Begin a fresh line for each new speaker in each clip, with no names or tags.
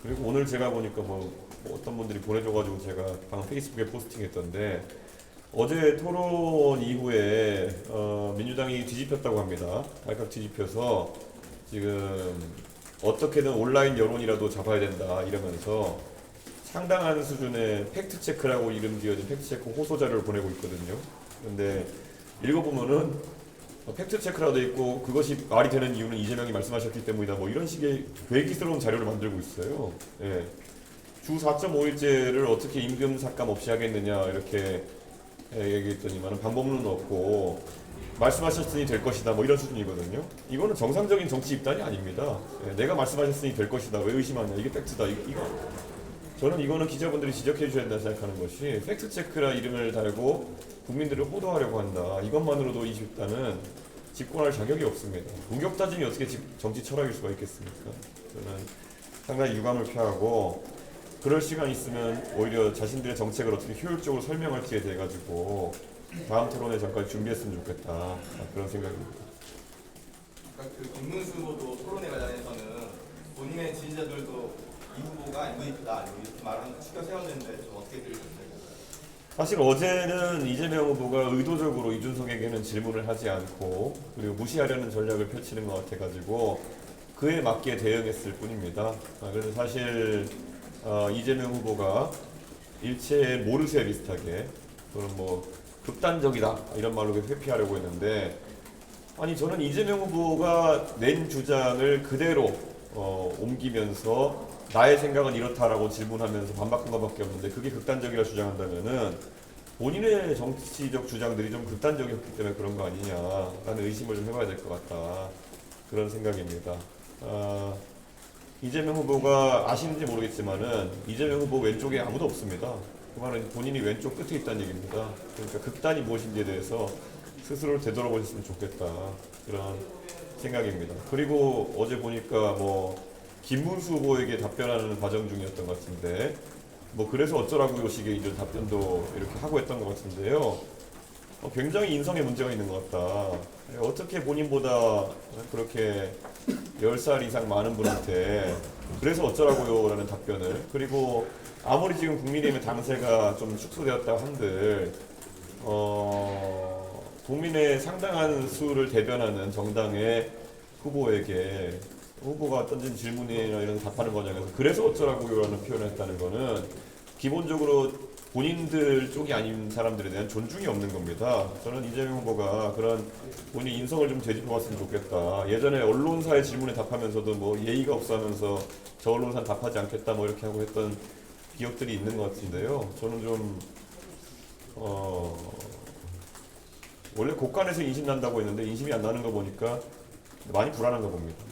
그리고 오늘 제가 보니까 뭐 어떤 분들이 보내줘가지고 제가 방금 페이스북에 포스팅했던데 어제 토론 이후에 민주당이 뒤집혔다고 합니다. 발칵 뒤집혀서 지금 어떻게든 온라인 여론이라도 잡아야 된다 이러면서 상당한 수준의 팩트 체크라고 이름 지어진 팩트 체크 호소 자료를 보내고 있거든요. 근데 읽어보면은 팩트 체크라도 있고 그것이 말이 되는 이유는 이재명이 말씀하셨기 때문이다. 뭐 이런 식의 괴기스러운 자료를 만들고 있어요. 예. 주 4.5일제를 어떻게 임금 삭감 없이 하겠느냐 이렇게 얘기했더니만 방법론은 없고 말씀하셨으니 될 것이다 뭐 이런 수준이거든요. 이거는 정상적인 정치 입단이 아닙니다. 예, 내가 말씀하셨으니 될 것이다 왜 의심하냐 이게 팩트다 이거 저는 이거는 기자분들이 지적해 주셔야 된다 생각하는 것이 팩트 체크라 이름을 달고 국민들을 호도하려고 한다 이것만으로도 이 집단은 집권할 자격이 없습니다. 무격다짐이 어떻게 정치 철학일 수가 있겠습니까? 저는 상당히 유감을 표하고 그럴 시간 있으면 오히려 자신들의 정책을 어떻게 효율적으로 설명할지에 대해 가지고 다음 토론회 전까지 준비했으면 좋겠다 그런 생각입니다.
그러니까 그 김문수 후보도 토론회 관련해서는 본인의 지지자들도 이 후보가 MVP다 이렇게 말하는 추격 세웠는데 좀 어떻게 들으셨어요?
사실 어제는 이재명 후보가 의도적으로 이준석에게는 질문을 하지 않고 그리고 무시하려는 전략을 펼치는 것 같아가지고 그에 맞게 대응했을 뿐입니다. 그래서 사실 이재명 후보가 일체 모르쇠 비슷하게 또는 뭐 극단적이다 이런 말로 회피하려고 했는데 아니 저는 이재명 후보가 낸 주장을 그대로 옮기면서 나의 생각은 이렇다라고 질문하면서 반박한 것밖에 없는데 그게 극단적이라 주장한다면은 본인의 정치적 주장들이 좀 극단적이었기 때문에 그런 거 아니냐라는 의심을 좀 해봐야 될 것 같다 그런 생각입니다. 이재명 후보가 아시는지 모르겠지만은 이재명 후보 왼쪽에 아무도 없습니다. 그 말은 본인이 왼쪽 끝에 있다는 얘기입니다. 그러니까 극단이 무엇인지에 대해서 스스로를 되돌아보셨으면 좋겠다 그런 생각입니다. 그리고 어제 보니까 뭐 김문수 후보에게 답변하는 과정 중이었던 것 같은데 뭐 그래서 어쩌라고요 식의 이런 답변도 이렇게 하고 했던 것 같은데요. 굉장히 인성에 문제가 있는 것 같다. 어떻게 본인보다 그렇게 10살 이상 많은 분한테 그래서 어쩌라고요 라는 답변을 그리고 아무리 지금 국민의힘의 당세가 좀 축소되었다 한들 국민의 상당한 수를 대변하는 정당의 후보에게 후보가 던진 질문이나 이런 답하는 과정에서 그래서 어쩌라고요 라는 표현을 했다는 거는 기본적으로 본인들 쪽이 아닌 사람들에 대한 존중이 없는 겁니다. 저는 이재명 후보가 그런 본인 인성을 좀 되짚어봤으면 좋겠다. 예전에 언론사의 질문에 답하면서도 뭐 예의가 없어 하면서 저 언론사는 답하지 않겠다 뭐 이렇게 하고 했던 기억들이 있는 것 같은데요. 저는 좀 원래 곡간에서 인심 난다고 했는데 인심이 안 나는 거 보니까 많이 불안한가 봅니다.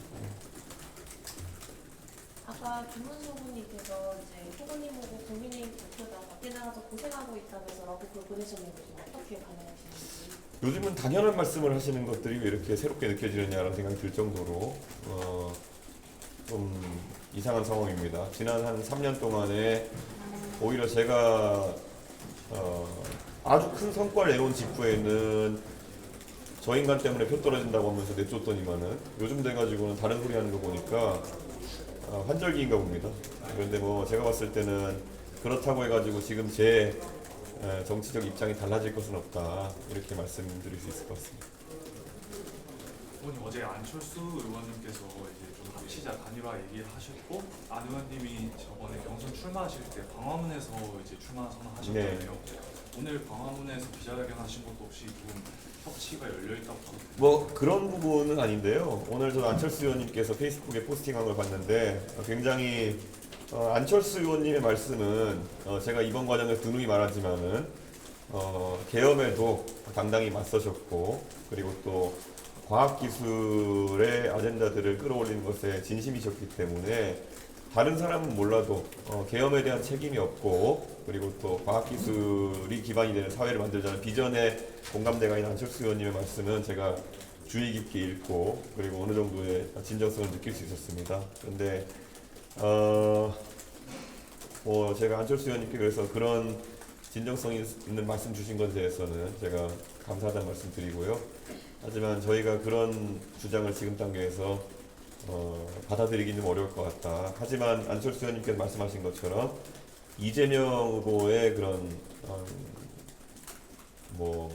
아까 김문수 후보님께서 이제 후보님 보고 국민의힘 대표가 밖에 나가서 고생하고 있다면서라고 그걸 보내셨는데 좀 어떻게 반응하시는지.
요즘은 당연한 말씀을 하시는 것들이 왜 이렇게 새롭게 느껴지느냐라는 생각이 들 정도로 좀 이상한 상황입니다. 지난 한 3년 동안에 오히려 제가 아주 큰 성과를 내놓은 직후에는 저 인간 때문에 표 떨어진다고 하면서 내쫓더니만은 요즘 돼가지고는 다른 소리 하는 거 보니까 환절기인가 봅니다. 그런데 뭐 제가 봤을 때는 그렇다고 해가지고 지금 제 정치적 입장이 달라질 것은 없다 이렇게 말씀드릴 수 있을 것 같습니다.
의원님 어제 안철수 의원님께서 이제 좀 정치자 단일화 얘기하셨고 안 의원님이 저번에 경선 출마하실 때 광화문에서 이제 출마 선언하셨잖아요.
네.
오늘 광화문에서 기자회견 하신 것도 없이 좀 협치가 열려 있다고 하거든요.
뭐 그런 부분은 아닌데요. 오늘 저 안철수 의원님께서 페이스북에 포스팅한 걸 봤는데 굉장히 안철수 의원님의 말씀은 제가 이번 과정에서 누누이 말하지만은 계엄에도 당당히 맞서셨고 그리고 또 과학기술의 아젠다들을 끌어올리는 것에 진심이셨기 때문에 다른 사람은 몰라도 계엄에 대한 책임이 없고 그리고 또 과학기술이 기반이 되는 사회를 만들자는 비전에 공감대가 있는 안철수 의원님의 말씀은 제가 주의 깊게 읽고 그리고 어느 정도의 진정성을 느낄 수 있었습니다. 그런데 뭐 제가 안철수 의원님께 그래서 그런 진정성 있는 말씀 주신 것에 대해서는 제가 감사하다는 말씀 드리고요. 하지만 저희가 그런 주장을 지금 단계에서 받아들이기는 좀 어려울 것 같다. 하지만 안철수 의원님께서 말씀하신 것처럼 이재명 후보의 그런 뭐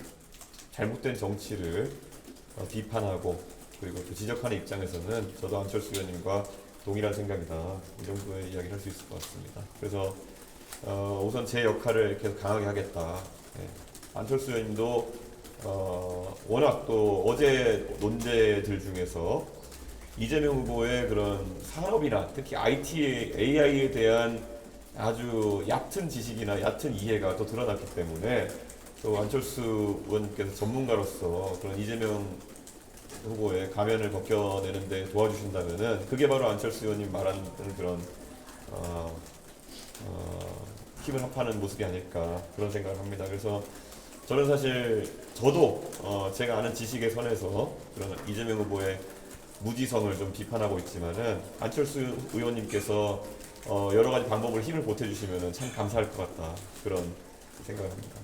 잘못된 정치를 비판하고 그리고 또 지적하는 입장에서는 저도 안철수 의원님과 동일한 생각이다. 이 정도의 이야기를 할 수 있을 것 같습니다. 그래서 우선 제 역할을 계속 강하게 하겠다. 예. 안철수 의원님도 워낙 또 어제 논제들 중에서 이재명 후보의 그런 산업이나 특히 IT, AI에 대한 아주 얕은 지식이나 얕은 이해가 또 드러났기 때문에 또 안철수 의원님께서 전문가로서 그런 이재명 후보의 가면을 벗겨내는데 도와주신다면은 그게 바로 안철수 의원님 말하는 그런 힘을 합하는 모습이 아닐까 그런 생각을 합니다. 그래서 저는 사실 저도 제가 아는 지식의 선에서 그런 이재명 후보의 무지성을 좀 비판하고 있지만은 안철수 의원님께서 여러 가지 방법을 힘을 보태주시면은 참 감사할 것 같다 그런 생각을 합니다.